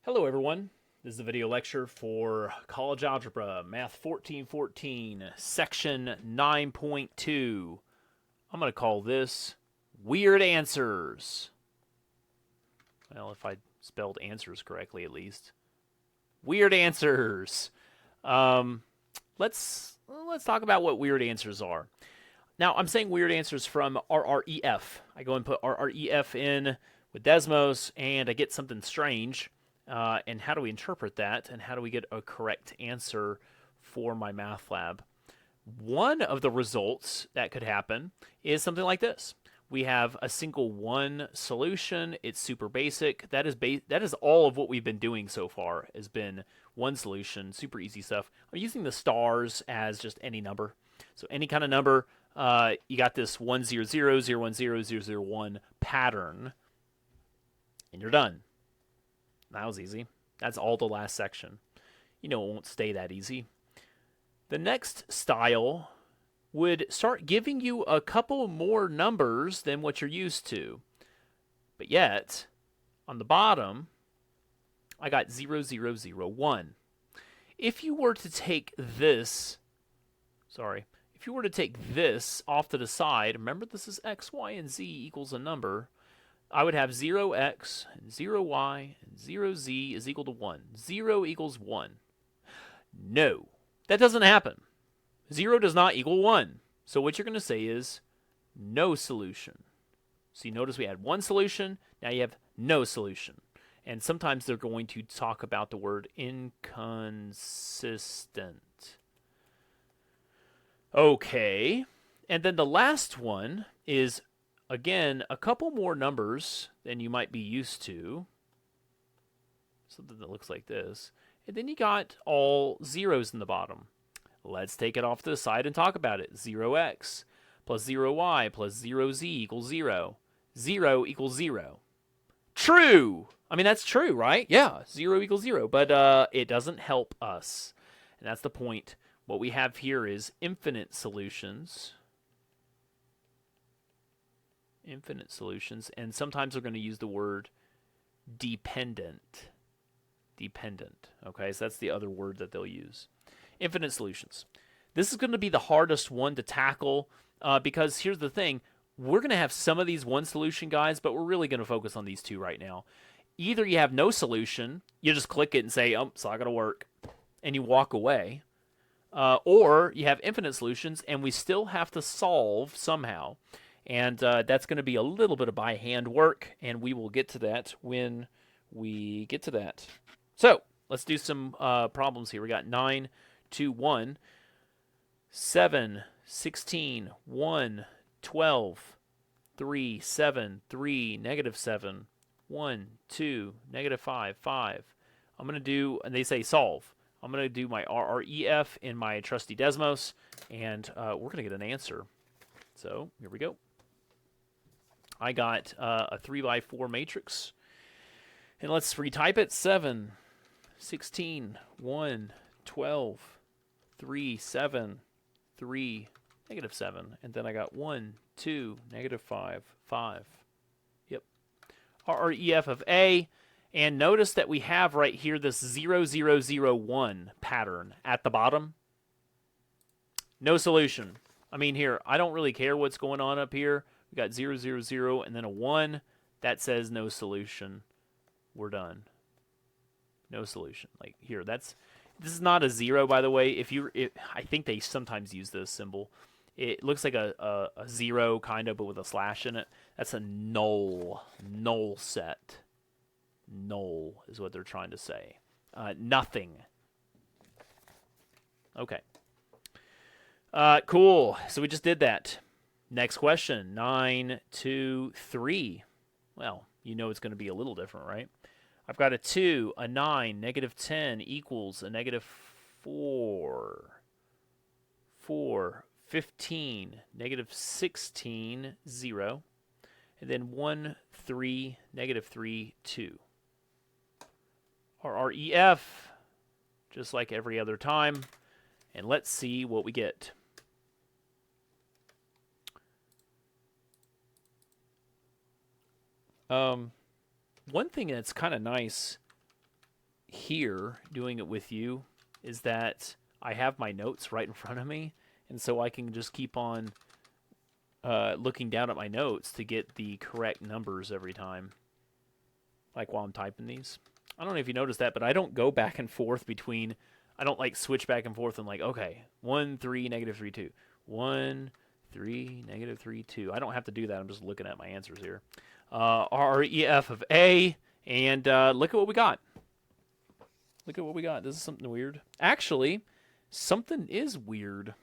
Hello everyone, this is the video lecture for College Algebra, Math 1414, Section 9.2. I'm going to call this Weird Answers. Well, if I spelled answers correctly at least. Weird Answers. Let's talk about what weird answers are. Now, I'm saying weird answers from RREF. I go and put RREF in with Desmos, and I get something strange. And how do we interpret that, and how do we get a correct answer for my math lab? One of the results that could happen is something like this. We have a single one solution. It's super basic. That is all of what we've been doing so far, has been one solution, super easy stuff. I'm using the stars as just any number. So any kind of number, you got this 1, 0, 0, 0, 1, 0, 0, 0, 1 pattern, and you're done. That was easy. That's all the last section. You know it won't stay that easy. The next style would start giving you a couple more numbers than what you're used to. But yet, on the bottom, I got 0, 0, 0, 1. If you were to take this, if you were to take this off to the side, remember this is x, y, and z equals a number, I would have 0x, and 0y, and 0z is equal to 1. 0 equals 1. No, that doesn't happen. 0 does not equal 1. So what you're going to say is no solution. So you notice we had one solution, now you have no solution. And sometimes they're going to talk about the word inconsistent. Okay, and then the last one is, again, a couple more numbers than you might be used to. Something that looks like this. And then you got all zeros in the bottom. Let's take it off to the side and talk about it. 0x plus 0y plus 0z equals 0. 0 equals 0. True! I mean, that's true, right? Yeah, 0 equals 0. But it doesn't help us. And that's the point. What we have here is infinite solutions. Infinite solutions, and sometimes they're going to use the word dependent. Dependent, okay? So that's the other word that they'll use. Infinite solutions. This is going to be the hardest one to tackle because here's the thing. We're going to have some of these one solution guys, but we're really going to focus on these two right now. Either you have no solution, you just click it and say, oh, it's not going to work, and you walk away. Or you have infinite solutions, and we still have to solve somehow. And that's going to be a little bit of by hand work, and we will get to that when we get to that. So let's do some problems here. We got 9, 2, 1, 7, 16, 1, 12, 3, 7, 3, negative 7, 1, 2, negative 5, 5. I'm going to do, and they say solve. I'm going to do my RREF in my trusty Desmos, and we're going to get an answer. So here we go. I got a 3x4 matrix. And let's retype it. 7, 16, 1, 12, 3, 7, 3, negative 7. And then I got 1, 2, negative 5, 5. Yep. RREF of A. And notice that we have right here this 0, 0, 0, 1 pattern at the bottom. No solution. I mean, here, I don't really care what's going on up here. We got 0, 0, 0, and then a 1. That says no solution. We're done. No solution. Like here, this is not a 0, by the way. I think they sometimes use this symbol. It looks like a 0 kind of, but with a slash in it. That's a null set. Null is what they're trying to say. Nothing. Okay. Cool. So we just did that. Next question, 9, 2, 3. Well, you know it's going to be a little different, right? I've got a 2, a 9, negative 10 equals a negative 4. 4, 15, negative 16, 0. And then 1, 3, negative 3, 2. RREF, just like every other time. And let's see what we get. One thing that's kind of nice here doing it with you is that I have my notes right in front of me, and so I can just keep on looking down at my notes to get the correct numbers every time, like while I'm typing these. I don't know if you noticed that, but I don't go back and forth between, I don't like switch back and forth and like, okay, 1, 3, negative 3, 2. 1, 3, negative 3, 2. I don't have to do that. I'm just looking at my answers here. REF of A, and look at what we got. Look at what we got. This is something weird. Actually, something is weird.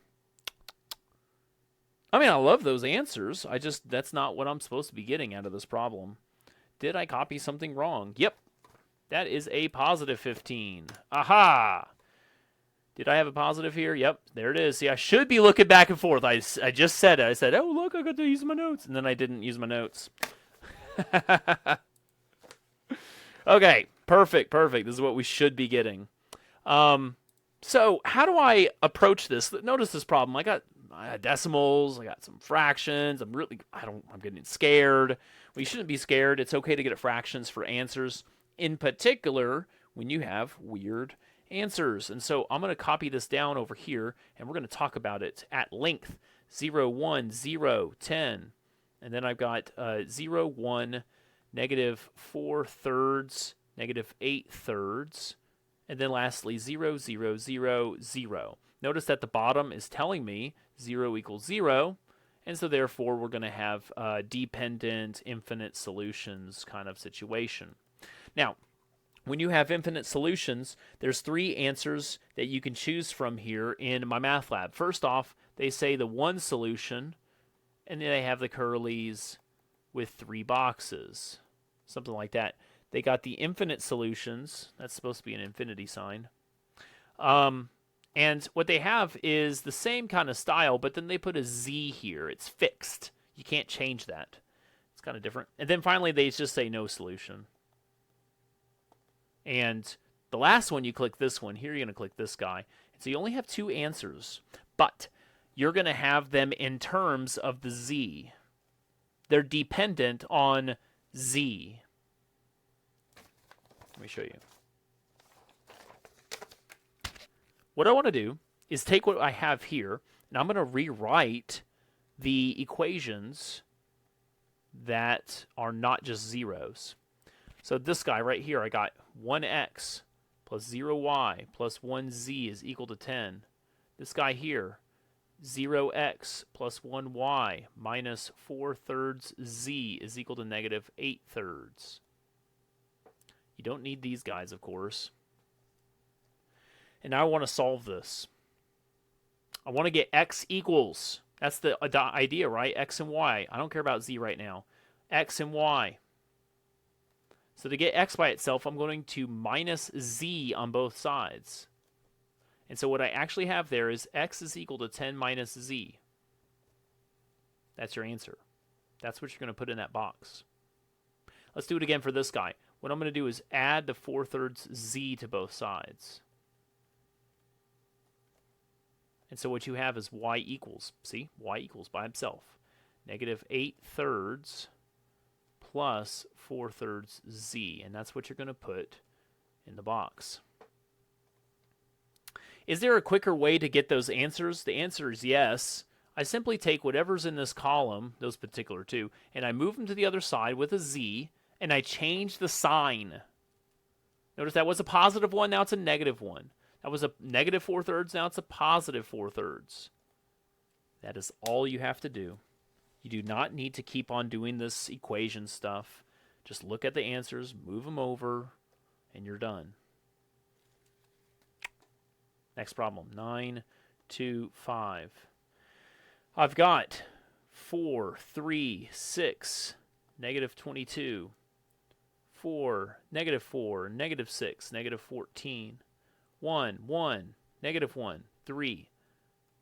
I mean, I love those answers. That's not what I'm supposed to be getting out of this problem. Did I copy something wrong? Yep. That is a positive 15. Aha! Did I have a positive here? Yep, there it is. See, I should be looking back and forth. I just said it. I said, oh, look, I got to use my notes. And then I didn't use my notes. Okay, perfect. This is what we should be getting. So how do I approach this? Notice this problem. I got decimals. I got some fractions. I'm getting scared. Well, you shouldn't be scared. It's okay to get at fractions for answers, in particular when you have weird answers. And so I'm going to copy this down over here, and we're going to talk about it at length. 0, 1, 0, 10. And then I've got 0, 1, negative 4 thirds, negative 8 thirds. And then lastly, 0, 0, 0, 0. Notice that the bottom is telling me 0 equals 0. And so therefore, we're going to have a dependent infinite solutions kind of situation. Now, when you have infinite solutions, there's 3 answers that you can choose from here in my math lab. First off, they say the one solution, and then they have the curlies with 3 boxes, something like that. They got the infinite solutions. That's supposed to be an infinity sign. And what they have is the same kind of style, but then they put a Z here. It's fixed. You can't change that. It's kind of different. And then finally, they just say no solution. And the last one, you click this one. Here, you're going to click this guy. And so you only have 2 answers, but you're going to have them in terms of the Z. They're dependent on Z. Let me show you. What I want to do is take what I have here, and I'm going to rewrite the equations that are not just zeros. So this guy right here, I got 1x plus 0y plus 1z is equal to 10. This guy here, 0x plus 1y minus 4 thirds z is equal to negative 8 thirds. You don't need these guys, of course. And now I want to solve this. I want to get x equals. That's the idea, right? X and y. I don't care about z right now. X and y. So to get x by itself, I'm going to minus z on both sides. And so what I actually have there is x is equal to 10 minus z. That's your answer. That's what you're going to put in that box. Let's do it again for this guy. What I'm going to do is add the 4 thirds z to both sides. And so what you have is y equals, see, y equals by himself, negative 8 thirds plus 4 thirds z. And that's what you're going to put in the box. Is there a quicker way to get those answers? The answer is yes. I simply take whatever's in this column, those particular 2, and I move them to the other side with a z, and I change the sign. Notice that was a positive 1, now it's a negative 1. That was a negative 4 thirds, now it's a positive 4 thirds. That is all you have to do. You do not need to keep on doing this equation stuff. Just look at the answers, move them over, and you're done. Next problem, 9, 2, 5. I've got 4, 3, 6, negative 22, 4, negative 6, negative 14, 1, 1, negative 1, 3.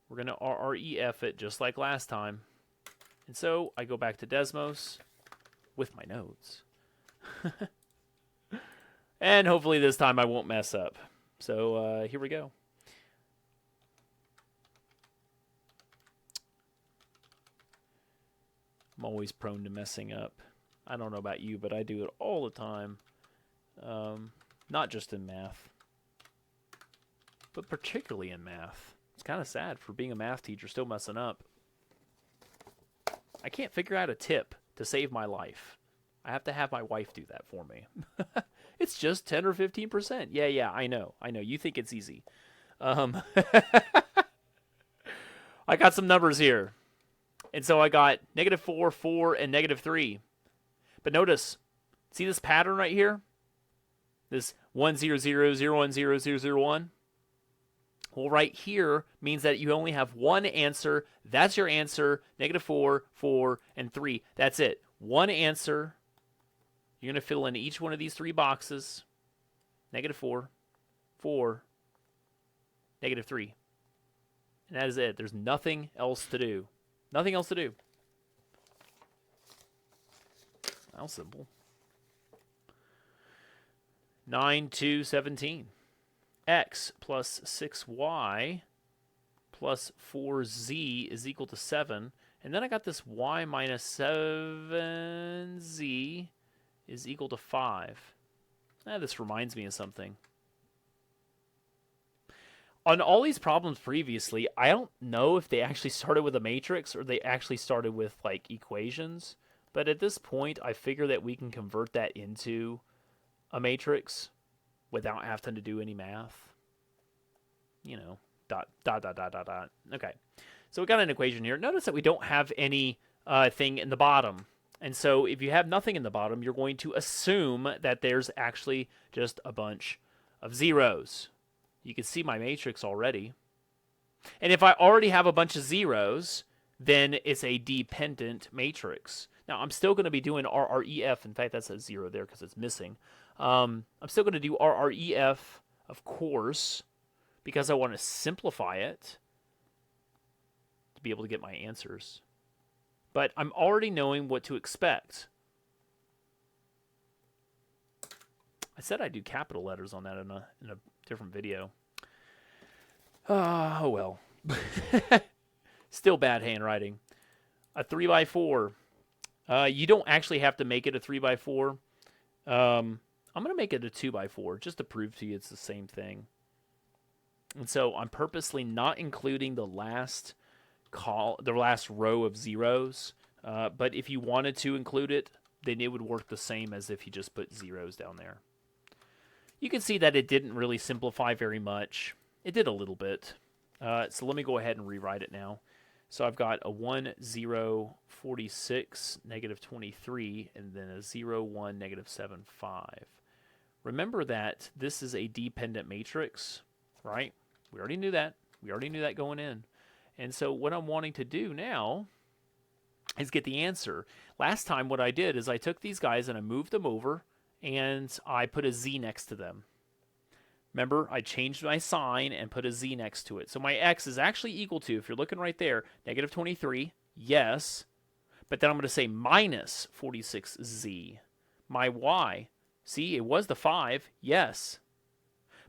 We're going to RREF it just like last time. And so I go back to Desmos with my notes. And hopefully this time I won't mess up. So here we go. I'm always prone to messing up. I don't know about you, but I do it all the time. not just in math, but particularly in math. It's kind of sad for being a math teacher still messing up. I can't figure out a tip to save my life. I have to have my wife do that for me. It's just 10 or 15%. Yeah, I know. You think it's easy. I got some numbers here. And so I got -4, 4, and -3. But notice, see this pattern right here? This 1, 0, 0, 0, 1, 0, 0, 0, 1? Well, right here means that you only have one answer. That's your answer. -4, 4, and 3. That's it. One answer. You're going to fill in each one of these three boxes. -4, 4, -3. And that is it. There's nothing else to do. Nothing else to do. How simple. 9, 2, 17. X plus 6y plus 4z is equal to 7. And then I got this y minus 7z is equal to 5. This reminds me of something. On all these problems previously, I don't know if they actually started with a matrix or they actually started with like equations. But at this point, I figure that we can convert that into a matrix without having to do any math. You know, dot. Okay, so we got an equation here. Notice that we don't have any thing in the bottom. And so if you have nothing in the bottom, you're going to assume that there's actually just a bunch of zeros. You can see my matrix already. And if I already have a bunch of zeros, then it's a dependent matrix. Now, I'm still going to be doing RREF. In fact, that's a 0 there because it's missing. I'm still going to do RREF, of course, because I want to simplify it to be able to get my answers. But I'm already knowing what to expect. I said I'd do capital letters on that in a different video. Oh, well. Still bad handwriting. A 3x4. You don't actually have to make it a 3x4. I'm going to make it a 2x4 just to prove to you it's the same thing. And so I'm purposely not including the last row of zeros. But if you wanted to include it, then it would work the same as if you just put zeros down there. You can see that it didn't really simplify very much. It did a little bit. So let me go ahead and rewrite it now. So I've got a 1, 0, 46, -23, and then a 0, 1, -7, 5. Remember that this is a dependent matrix, right? We already knew that. We already knew that going in. And so what I'm wanting to do now is get the answer. Last time what I did is I took these guys and I moved them over and I put a z next to them. Remember, I changed my sign and put a z next to it. So my x is actually equal to, if you're looking right there, -23, yes. But then I'm going to say minus 46z. My y, see, it was the 5, yes.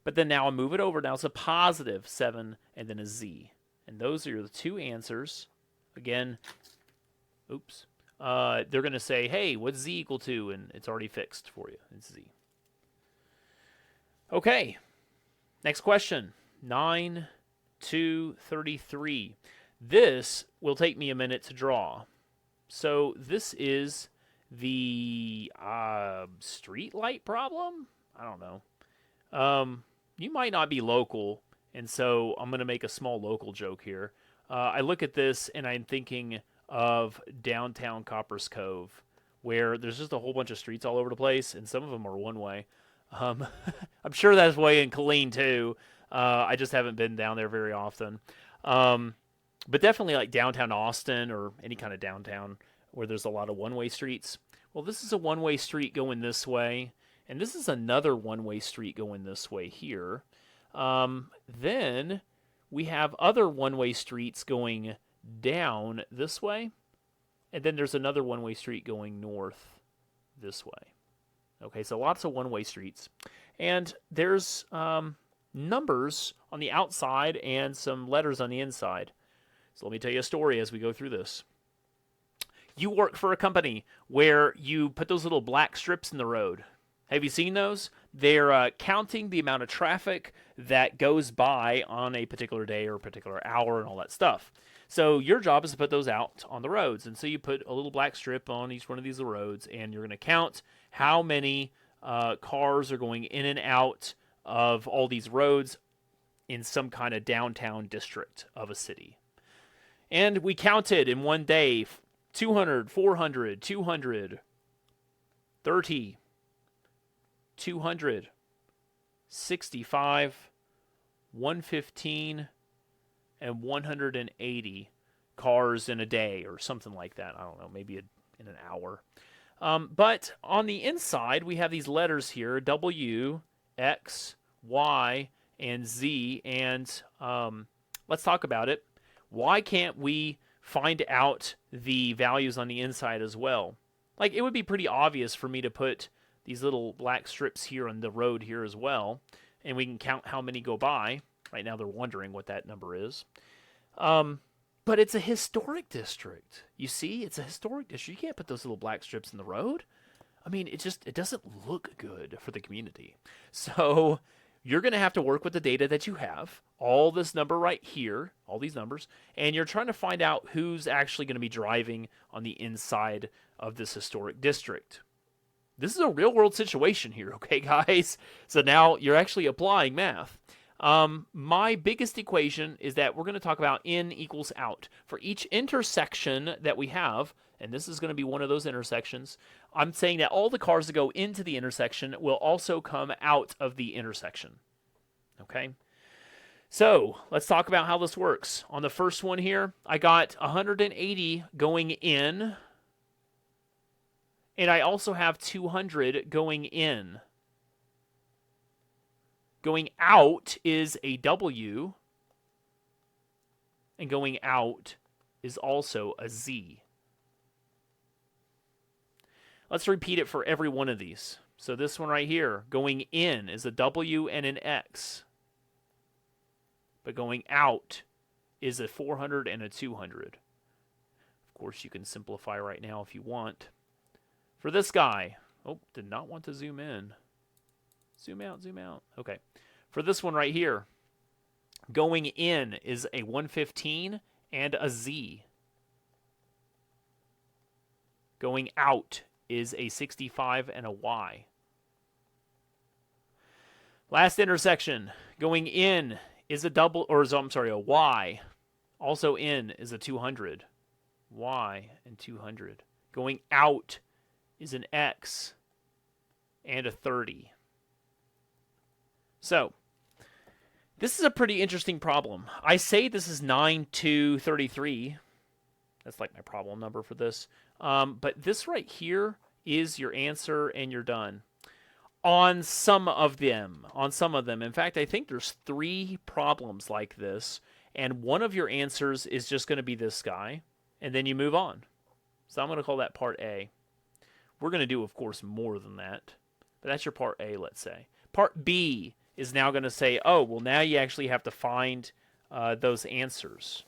But then now I move it over, now it's a positive 7 and then a z. And those are the two answers. Again, oops. They're going to say, hey, what's z equal to? And it's already fixed for you. It's z. Okay. Next question. 9, 2, 33. This will take me a minute to draw. So this is the street light problem? I don't know. You might not be local, and so I'm going to make a small local joke here. I look at this, and I'm thinking of downtown Coppers Cove, where there's just a whole bunch of streets all over the place, and some of them are one-way. I'm sure that's way in Killeen, too. I just haven't been down there very often. But definitely like downtown Austin or any kind of downtown where there's a lot of one-way streets. Well, this is a one-way street going this way, and this is another one-way street going this way here. Then we have other one-way streets going down this way, and then there's another one-way street going north this way. Okay, so lots of one-way streets. And there's numbers on the outside and some letters on the inside. So let me tell you a story as we go through this. You work for a company where you put those little black strips in the road. Have you seen those? they're counting the amount of traffic that goes by on a particular day or a particular hour and all that stuff. So your job is to put those out on the roads. And so you put a little black strip on each one of these roads, and you're going to count how many cars are going in and out of all these roads in some kind of downtown district of a city. And we counted in one day 200, 400, 200, 30, 200, 65, 115, and 180 cars in a day or something like that. I don't know, maybe in an hour. But on the inside, we have these letters here, W, X, Y, and Z. And let's talk about it. Why can't we find out the values on the inside as well? Like, it would be pretty obvious for me to put these little black strips here on the road here as well, and we can count how many go by. Right now they're wondering what that number is. But it's a historic district. You see, it's a historic district. You can't put those little black strips in the road. I mean, it doesn't look good for the community. So you're going to have to work with the data that you have, all this number right here, all these numbers, and you're trying to find out who's actually going to be driving on the inside of this historic district. This is a real-world situation here, okay, guys? So now you're actually applying math. My biggest equation is that we're going to talk about in equals out. For each intersection that we have, and this is going to be one of those intersections, I'm saying that all the cars that go into the intersection will also come out of the intersection. Okay? So let's talk about how this works. On the first one here, I got 180 going in, and I also have 200 going in. Going out is a W, and going out is also a Z. Let's repeat it for every one of these. So this one right here, going in is a W and an X. But going out is a 400 and a 200. Of course, you can simplify right now if you want. For this guy, did not want to zoom in. Zoom out, zoom out. Okay. For this one right here, going in is a 115 and a Z. Going out is a 65 and a Y. Last intersection, going in is a a Y. Also in is a 200. Y and 200. Going out is an X and a 30. So, this is a pretty interesting problem. I say this is 9-2-33. That's like my problem number for this. But this right here is your answer, and you're done. On some of them. In fact, I think there's 3 problems like this, and one of your answers is just going to be this guy, and then you move on. So I'm going to call that part A. We're going to do, of course, more than that. But that's your part A, let's say. Part B is now going to say, now you actually have to find those answers.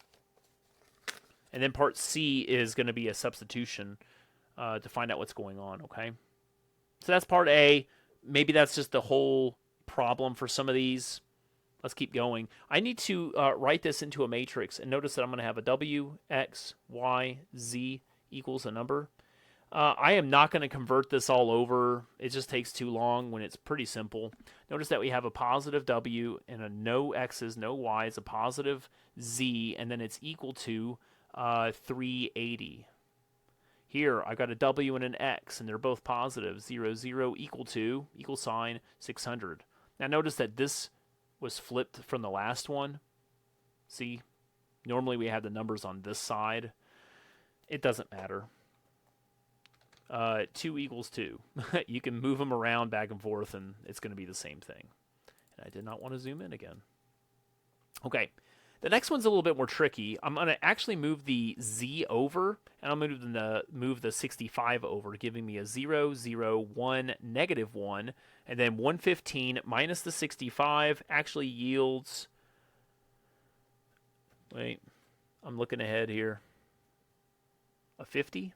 And then part C is going to be a substitution to find out what's going on, okay? So that's part A. Maybe that's just the whole problem for some of these. Let's keep going. I need to write this into a matrix, and notice that I'm going to have a W, X, Y, Z equals a number. I am not going to convert this all over. It just takes too long when it's pretty simple. Notice that we have a positive W and a no X's, no Y's, a positive Z, and then it's equal to 380. Here, I got a W and an X, and they're both positive. 0, 0, equal to, equal sign, 600. Now notice that this was flipped from the last one. See, normally we have the numbers on this side. It doesn't matter. 2 equals 2. You can move them around back and forth, and it's going to be the same thing. And I did not want to zoom in again. Okay, the next one's a little bit more tricky. I'm going to actually move the Z over, and I'm going to move the 65 over, giving me a 0, 0, 1, negative 1, and then 115 minus the 65 actually yields... Wait, I'm looking ahead here. A 50?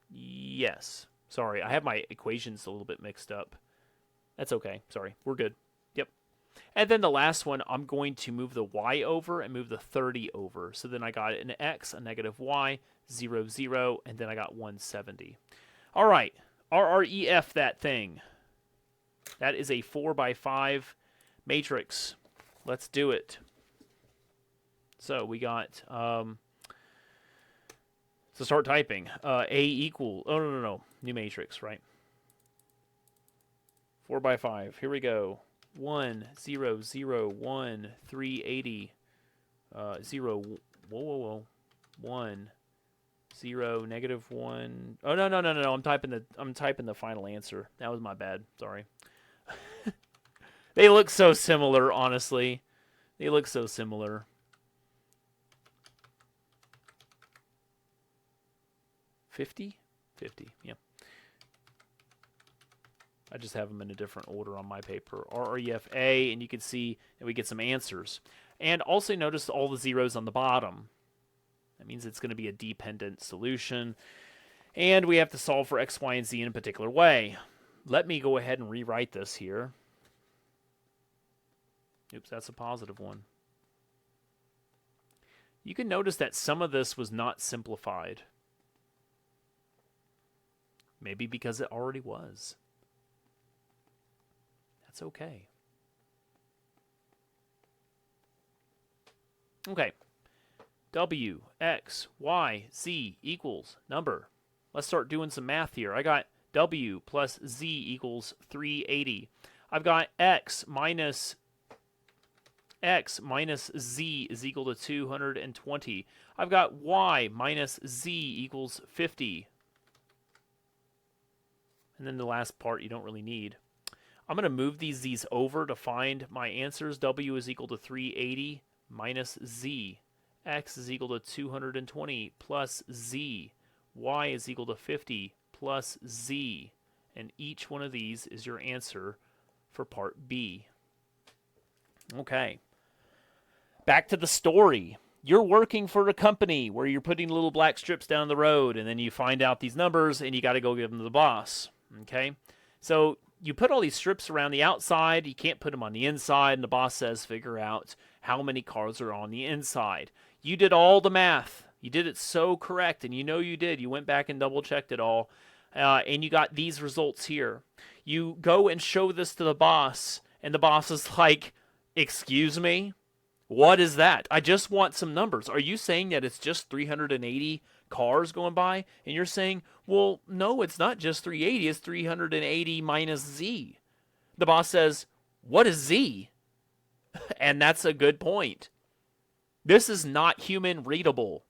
Yes. Sorry, I have my equations a little bit mixed up. That's okay. Sorry. We're good. Yep. And then the last one, I'm going to move the y over and move the 30 over. So then I got an x, a negative y, 0, 0, and then I got 170. All right. RREF that thing. That is a 4x5 matrix. Let's do it. So we got, so start typing. A equal, oh, no. New matrix, right? 4x5. Here we go. 1, 0, 0, 1, 380. 0, whoa. 1, 0, negative 1. Oh, no. I'm typing the final answer. That was my bad. Sorry. They look so similar, honestly. They look so similar. $50? $50, yeah. I just have them in a different order on my paper. RREFA, and you can see that we get some answers. And also notice all the zeros on the bottom. That means it's going to be a dependent solution. And we have to solve for x, y, and z in a particular way. Let me go ahead and rewrite this here. Oops, that's a positive one. You can notice that some of this was not simplified. Maybe because it already was. That's okay. Okay. W, X, Y, Z equals number. Let's start doing some math here. I got W plus Z equals 380. I've got X minus Z is equal to 220. I've got Y minus Z equals 50. And then the last part you don't really need. I'm going to move these Z's over to find my answers. W is equal to 380 minus Z. X is equal to 220 plus Z. Y is equal to 50 plus Z. And each one of these is your answer for part B. Okay. Back to the story. You're working for a company where you're putting little black strips down the road, and then you find out these numbers, and you got to go give them to the boss. Okay? So you put all these strips around the outside. You can't put them on the inside, and the boss says figure out how many cars are on the inside. You did all the math. You did it so correct, and you know you did. You went back and double-checked it all, and you got these results here. You go and show this to the boss, and the boss is like, excuse me? What is that? I just want some numbers. Are you saying that it's just 380 cars going by? And you're saying, well, no, it's not just 380. It's 380 minus Z. The boss says, what is Z? And that's a good point. This is not human readable.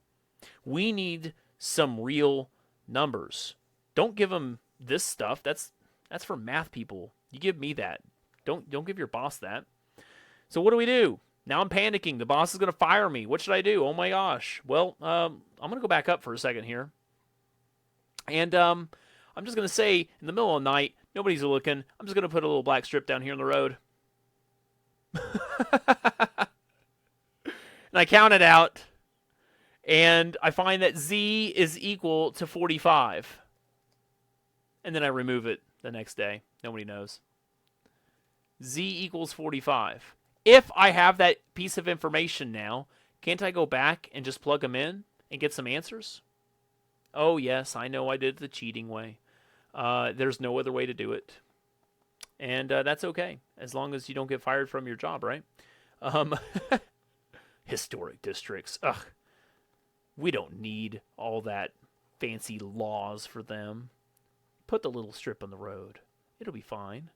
We need some real numbers. Don't give them this stuff. That's for math people. You give me that. Don't give your boss that. So what do? Now I'm panicking. The boss is going to fire me. What should I do? Oh my gosh. Well, I'm going to go back up for a second here. And I'm just going to say, in the middle of the night, nobody's looking. I'm just going to put a little black strip down here on the road. And I count it out. And I find that Z is equal to 45. And then I remove it the next day. Nobody knows. Z equals 45. If I have that piece of information now, can't I go back and just plug them in and get some answers? Oh, yes, I know I did it the cheating way. There's no other way to do it. And that's okay, as long as you don't get fired from your job, right? Historic districts. Ugh. We don't need all that fancy laws for them. Put the little strip on the road. It'll be fine.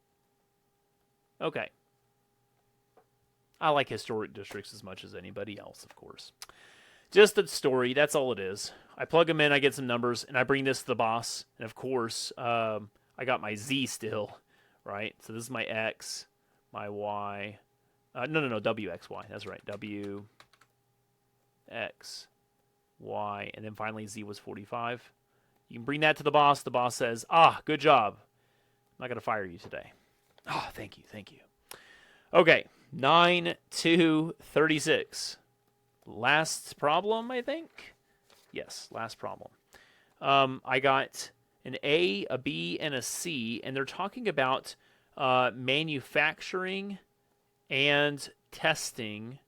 Okay. I like historic districts as much as anybody else, of course. Just the story, that's all it is. I plug them in, I get some numbers, and I bring this to the boss. And of course, I got my Z still, right? So this is my X, my Y. No, WXY. That's right. W, X, Y, and then finally Z was 45. You can bring that to the boss. The boss says, good job. I'm not going to fire you today. Thank you. Okay. 9 to 36. Last problem, I think? Yes, last problem. I got an A, a B, and a C, and they're talking about manufacturing and testing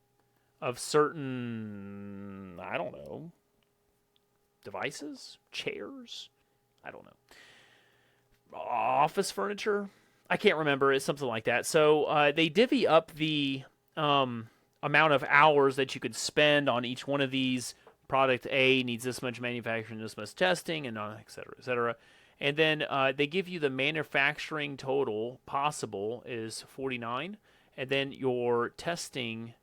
of certain, I don't know, devices, chairs, I don't know, office furniture. I can't remember. It's something like that. So they divvy up the amount of hours that you could spend on each one of these. Product A needs this much manufacturing, this much testing, and et cetera, et cetera. And then they give you the manufacturing total possible is 49. And then your testing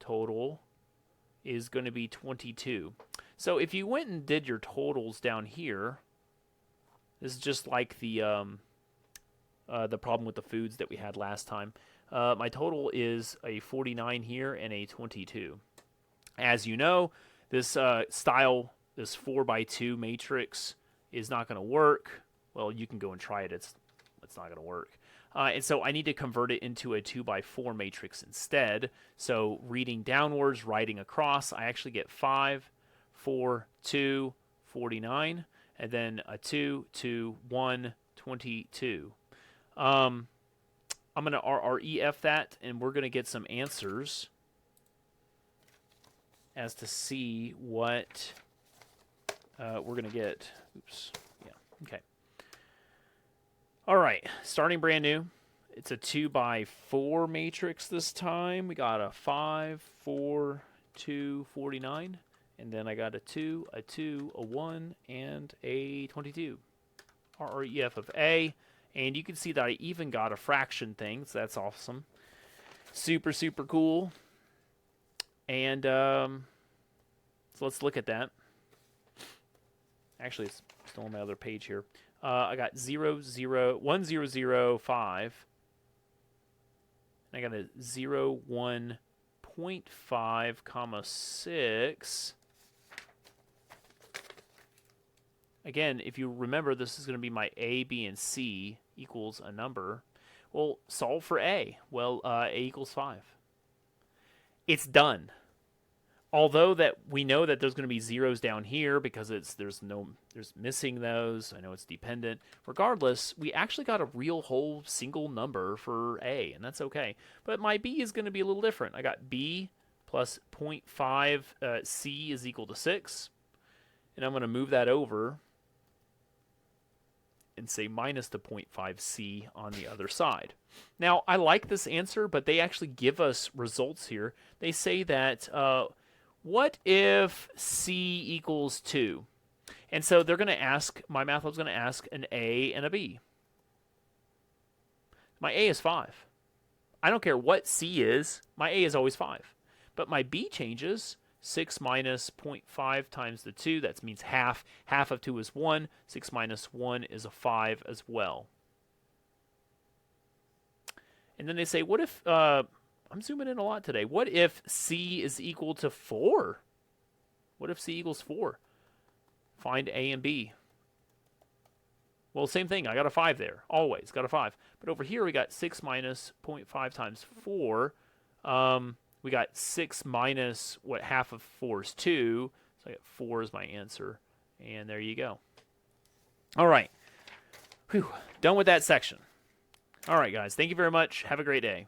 total is going to be 22. So if you went and did your totals down here, this is just like the problem with the foods that we had last time. My total is a 49 here and a 22. As you know, this style, this 4x2 matrix is not going to work. Well, you can go and try it. It's not going to work. And so I need to convert it into a 2x4 matrix instead. So reading downwards, writing across, I actually get 5, 4, 2, 49, and then a 2, 2, 1, 22. I'm going to RREF that, and we're going to get some answers as to see what we're going to get. Oops. Yeah. Okay. All right. Starting brand new. It's a 2x4 matrix this time. We got a 5, 4, 2, 49. And then I got a 2, a 1, and a 22. RREF of A. And you can see that I even got a fraction thing, so that's awesome. Super, super cool. And so let's look at that. Actually, it's still on my other page here. I got 1005. I got a 1.5, comma 6. Again, if you remember, this is going to be my A, B, and C equals a number. Well, solve for A. Well, A equals 5. It's done. Although that we know that there's going to be zeros down here because there's missing those. I know it's dependent. Regardless, we actually got a real whole single number for A, and that's okay. But my B is going to be a little different. I got B plus 0.5 C is equal to 6. And I'm going to move that over and say minus the 0.5 C on the other side. Now, I like this answer, but they actually give us results here. They say that, what if C equals 2? And so they're going to ask, my math lab's going to ask an A and a B. My A is 5. I don't care what C is. My A is always 5. But my B changes. 6 minus 0.5 times the 2, that means half. Half of 2 is 1. 6 minus 1 is a 5 as well. And then they say, what if, I'm zooming in a lot today. What if C is equal to 4? What if C equals 4? Find A and B. Well, same thing. I got a 5 there. Always got a 5. But over here we got 6 minus 0.5 times 4. We got 6 minus, what, half of 4 is 2. So I got 4 is my answer. And there you go. All right. Whew. Done with that section. All right, guys. Thank you very much. Have a great day.